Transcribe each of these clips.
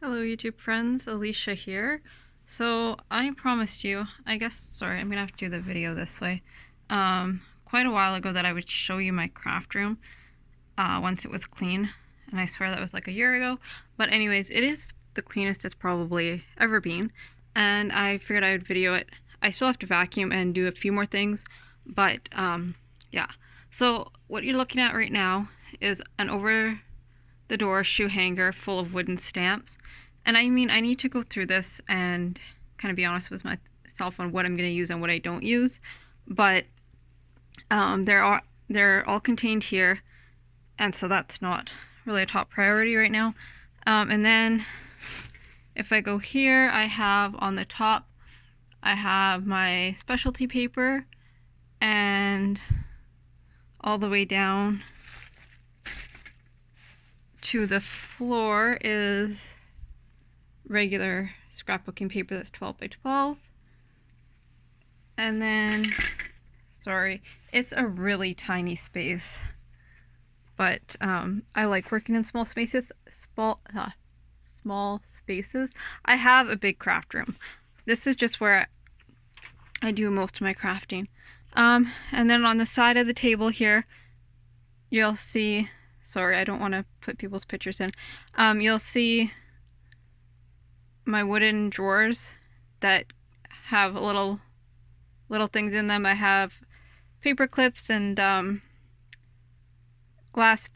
Hello YouTube friends, Alicia here. So I promised you, sorry, I'm gonna have to do the video this way. Quite a while ago that I would show you my craft room once it was clean. And I swear that was like a year ago. But anyways, it is the cleanest it's probably ever been. And I figured I would video it. I still have to vacuum and do a few more things. But yeah. So what you're looking at right now is an over the door shoe hanger full of wooden stamps. And I mean, I need to go through this and kind of be honest with myself on what I'm going to use and what I don't use. But they're all contained here, and so that's not really a top priority right now. And then if I go here, I have on the top, I have my specialty paper, and all the way down to the floor is regular scrapbooking paper that's 12 by 12. And then, sorry, it's a really tiny space, but I like working in small spaces. Small spaces. I have a big craft room. This is just where I do most of my crafting. And then on the side of the table here, you'll see, sorry, I don't want to put people's pictures in. You'll see my wooden drawers that have little things in them. I have paper clips and glass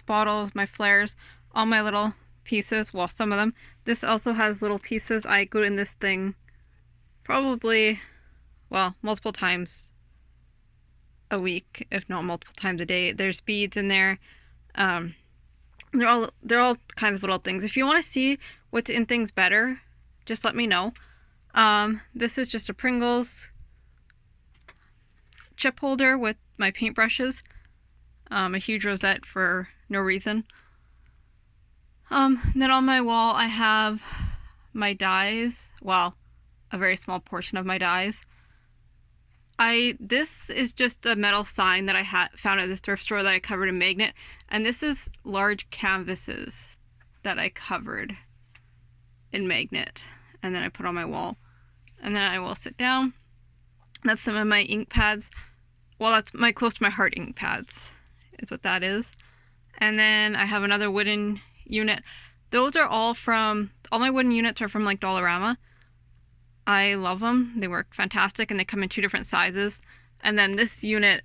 bottles, my flares, all my little pieces. Well, some of them. This also has little pieces. I go in this thing probably, well, multiple times a week, if not multiple times a day. There's beads in there. They're all kinds of little things. If you want to see what's in things better, just let me know. This is just a Pringles chip holder with my paintbrushes. A huge rosette for no reason. Then on my wall I have my dies. Well, a very small portion of my dies. This is just a metal sign that I found at the thrift store that I covered in magnet, and this is large canvases that I covered in magnet, and then I put on my wall, and then I will sit down. That's some of my ink pads. Well, that's my close to my heart ink pads, is what that is. And then I have another wooden unit. Those are all my wooden units are from like Dollarama. I love them. They work fantastic, and they come in 2 different sizes. And then this unit,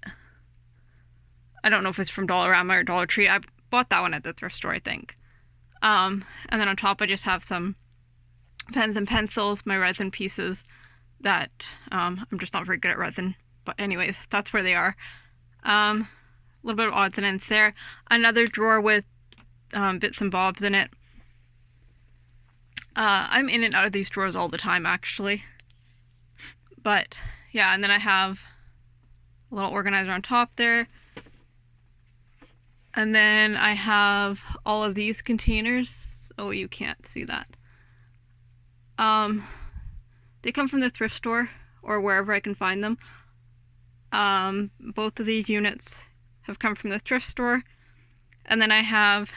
I don't know if it's from Dollarama or Dollar Tree. I bought that one at the thrift store, I think. And then on top I just have some pens and pencils, my resin pieces that I'm just not very good at resin. But anyways, that's where they are. A little bit of odds and ends there. Another drawer with bits and bobs in it. I'm in and out of these drawers all the time, actually. But yeah, and then I have a little organizer on top there. And then I have all of these containers. Oh, you can't see that. They come from the thrift store or wherever I can find them. Both of these units have come from the thrift store. And then I have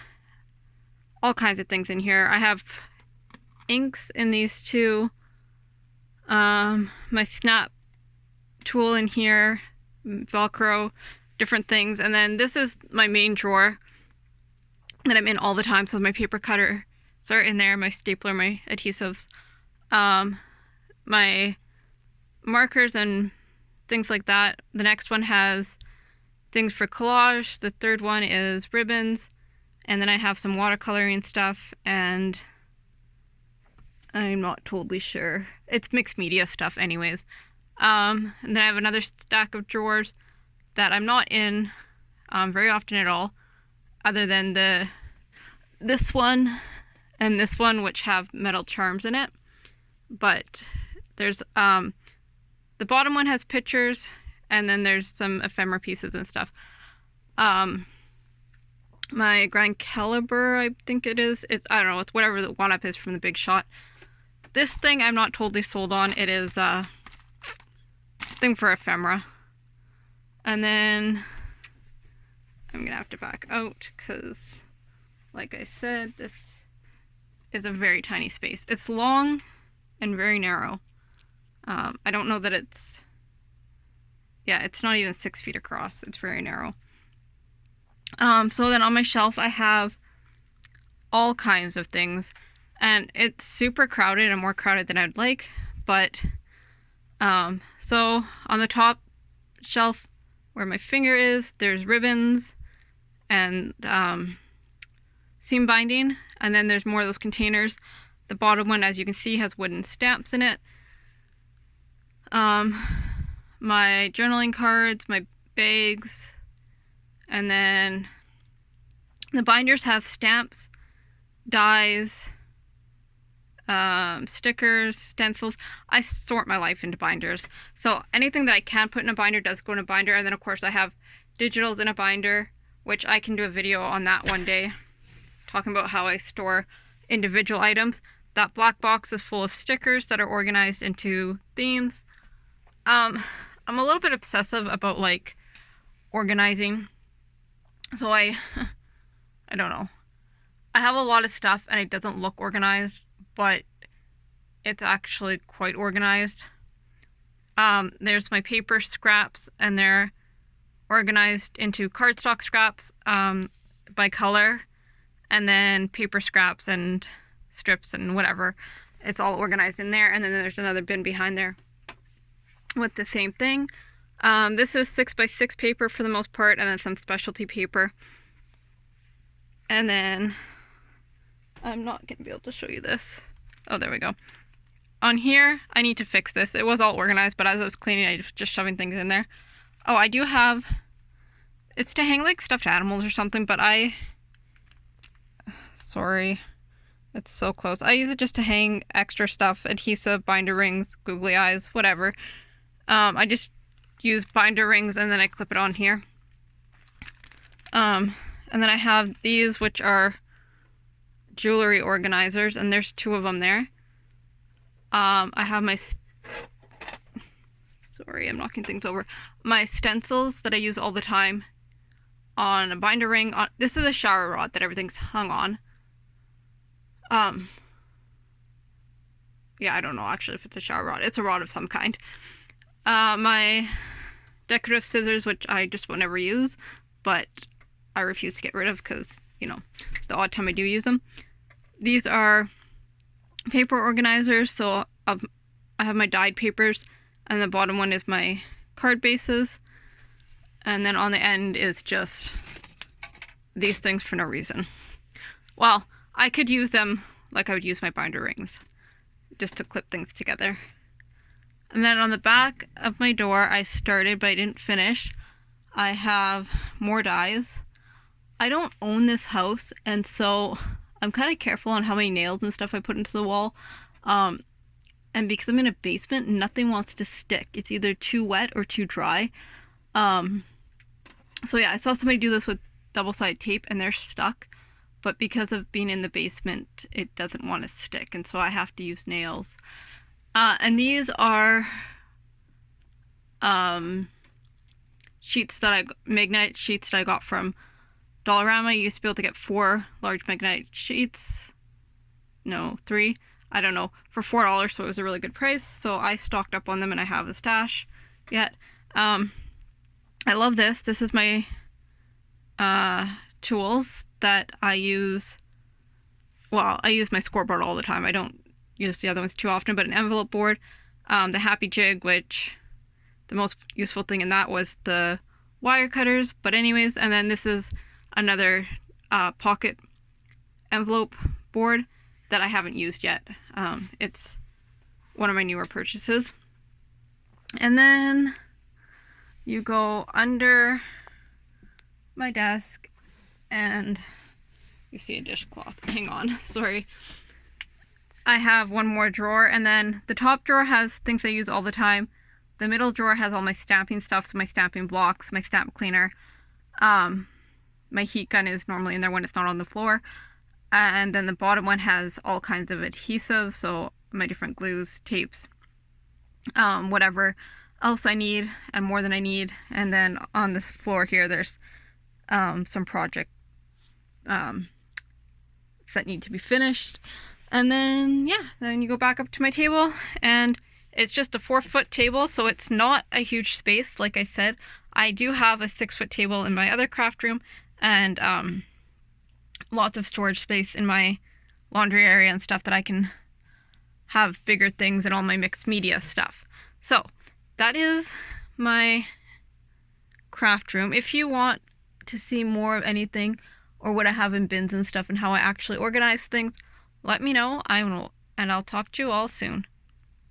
all kinds of things in here. I have inks in these 2. My snap tool in here, Velcro, different things. And then this is my main drawer that I'm in all the time. So my paper cutter are in there, my stapler, my adhesives, my markers and things like that. The next one has things for collage. The third one is ribbons. And then I have some watercoloring stuff, and I'm not totally sure. It's mixed media stuff anyways. And then I have another stack of drawers that I'm not in very often at all, other than this one and this one, which have metal charms in it. But there's the bottom one has pictures, and then there's some ephemera pieces and stuff. My Grand Caliber, I think it is. I don't know, it's whatever the one up is from the Big Shot. This thing I'm not totally sold on. It is a thing for ephemera. And then I'm gonna have to back out because, like I said, this is a very tiny space. It's long and very narrow. I don't know that it's not even 6 feet across. It's very narrow. So then on my shelf I have all kinds of things, and it's super crowded and more crowded than I'd like, but so on the top shelf where my finger is, there's ribbons and seam binding, and then there's more of those containers. The bottom one, as you can see, has wooden stamps in it. My journaling cards, my bags, and then the binders have stamps, dies, stickers, stencils. I sort my life into binders. So anything that I can put in a binder does go in a binder. And then of course I have digitals in a binder, which I can do a video on that one day, talking about how I store individual items. That black box is full of stickers that are organized into themes. I'm a little bit obsessive about like organizing. So I don't know. I have a lot of stuff and it doesn't look organized, but it's actually quite organized. There's my paper scraps, and they're organized into cardstock scraps by color, and then paper scraps and strips and whatever. It's all organized in there, and then there's another bin behind there with the same thing. This is 6x6 paper for the most part, and then some specialty paper. And then I'm not going to be able to show you this. Oh, there we go. On here, I need to fix this. It was all organized, but as I was cleaning, I was just shoving things in there. Oh, I do have... It's to hang like stuffed animals or something, but sorry. It's so close. I use it just to hang extra stuff, adhesive, binder rings, googly eyes, whatever. I just use binder rings and then I clip it on here. And then I have these, which are jewelry organizers, and there's 2 of them there. I have my... Sorry, I'm knocking things over. My stencils that I use all the time on a binder ring. This is a shower rod that everything's hung on. Yeah, I don't know actually if it's a shower rod. It's a rod of some kind. My decorative scissors, which I just won't ever use, but I refuse to get rid of because, you know, the odd time I do use them. These are paper organizers, so I have my dyed papers, and the bottom one is my card bases, and then on the end is just these things for no reason. Well, I could use them like I would use my binder rings, just to clip things together. And then on the back of my door, I started but I didn't finish. I have more dies. I don't own this house, and so I'm kind of careful on how many nails and stuff I put into the wall. And because I'm in a basement, nothing wants to stick. It's either too wet or too dry. So yeah, I saw somebody do this with double-sided tape and they're stuck. But because of being in the basement, it doesn't want to stick, and so I have to use nails. And these are sheets that Magnite sheets that I got from Dollarama. You used to be able to get 4 large Magnite sheets. No, 3. I don't know, for $4, so it was a really good price. So I stocked up on them, and I have a stash yet. I love this. This is my tools that I use. Well, I use my scoreboard all the time. I don't use the other ones too often, but an envelope board, the Happy Jig, which the most useful thing in that was the wire cutters. But anyways, and then this is another pocket envelope board that I haven't used yet. It's one of my newer purchases. And then you go under my desk and you see a dishcloth. Hang on, sorry. I have one more drawer, and then the top drawer has things I use all the time. The middle drawer has all my stamping stuff, so my stamping blocks, my stamp cleaner. My heat gun is normally in there when it's not on the floor. And then the bottom one has all kinds of adhesive, so my different glues, tapes, whatever else I need, and more than I need. And then on the floor here, there's some project that need to be finished. And then, yeah, then you go back up to my table, and it's just a 4-foot table, so it's not a huge space. Like I said, I do have a 6-foot table in my other craft room, and lots of storage space in my laundry area and stuff that I can have bigger things and all my mixed media stuff. So that is my craft room. If you want to see more of anything or what I have in bins and stuff and how I actually organize things, let me know. And I'll talk to you all soon.